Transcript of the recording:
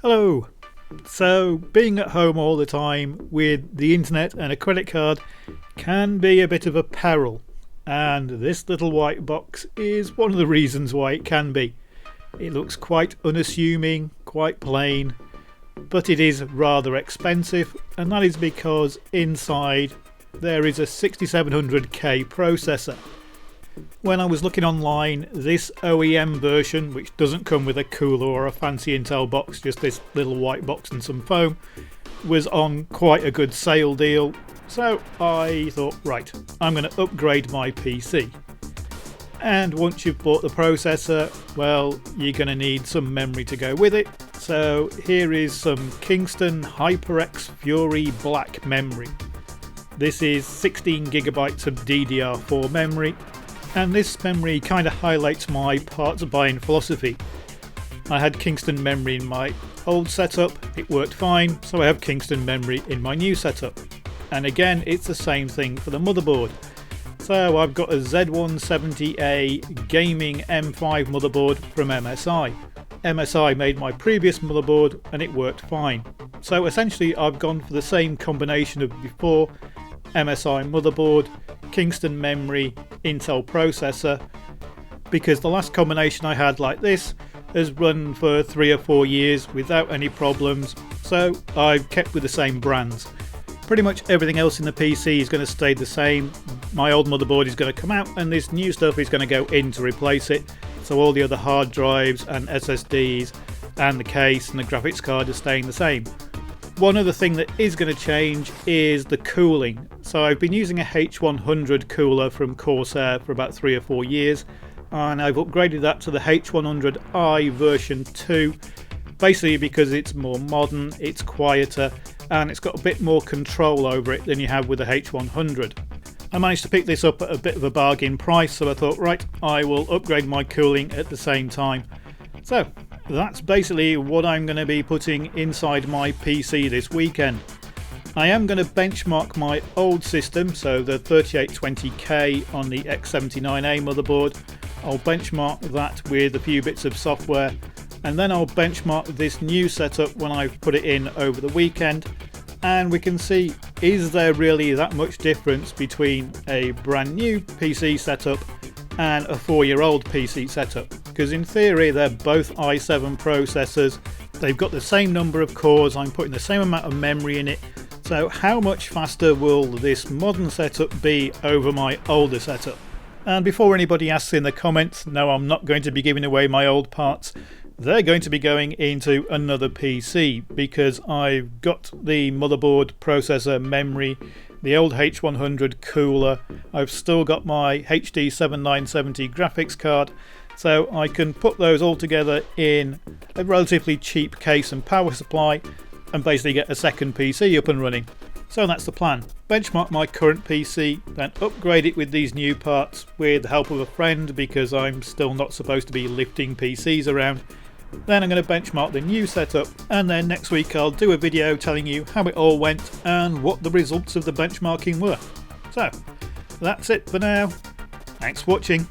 Hello! So, being at home all the time with the internet and a credit card can be a bit of a peril, and this little white box is one of the reasons why it can be. It looks quite unassuming, quite plain, but it is rather expensive, and that is because inside there is a 6700K processor. When I was looking online, this OEM version, which doesn't come with a cooler or a fancy Intel box, just this little white box and some foam, was on quite a good sale deal. So I thought, right, I'm going to upgrade my PC. And once you've bought the processor, well, you're going to need some memory to go with it. So here is some Kingston HyperX Fury Black memory. This is 16 gigabytes of DDR4 memory. And this memory kind of highlights my parts buying philosophy. I had Kingston memory in my old setup, it worked fine, so I have Kingston memory in my new setup. And again, it's the same thing for the motherboard. So I've got a Z170A gaming M5 motherboard from MSI. MSI made my previous motherboard and it worked fine. So essentially I've gone for the same combination of before: MSI motherboard, Kingston memory, Intel processor, because the last combination I had like this has run for 3 or 4 years without any problems, so I've kept with the same brands. Pretty much everything else in the PC is going to stay the same. My old motherboard is going to come out and this new stuff is going to go in to replace it, so all the other hard drives and SSDs and the case and the graphics card are staying the same. One other thing that is going to change is the cooling. So I've been using a H100 cooler from Corsair for about 3 or 4 years, and I've upgraded that to the H100i version 2, basically because it's more modern, it's quieter, and it's got a bit more control over it than you have with the H100. I managed to pick this up at a bit of a bargain price, so I thought, right, I will upgrade my cooling at the same time. So that's basically what I'm going to be putting inside my PC this weekend. I am going to benchmark my old system, so the 3820K on the X79A motherboard. I'll benchmark that with a few bits of software, and then I'll benchmark this new setup when I've put it in over the weekend, and we can see, is there really that much difference between a brand new PC setup and a 4-year-old PC setup? Because in theory they're both i7 processors, they've got the same number of cores, I'm putting the same amount of memory in it, so how much faster will this modern setup be over my older setup? And before anybody asks in the comments, no, I'm not going to be giving away my old parts. They're going to be going into another PC because I've got the motherboard, processor, memory, the old H100 cooler, I've still got my HD 7970 graphics card, so I can put those all together in a relatively cheap case and power supply and basically get a second PC up and running. So that's the plan. Benchmark my current PC, then upgrade it with these new parts with the help of a friend because I'm still not supposed to be lifting PCs around. Then I'm going to benchmark the new setup, and then next week I'll do a video telling you how it all went and what the results of the benchmarking were. So that's it for now. Thanks for watching.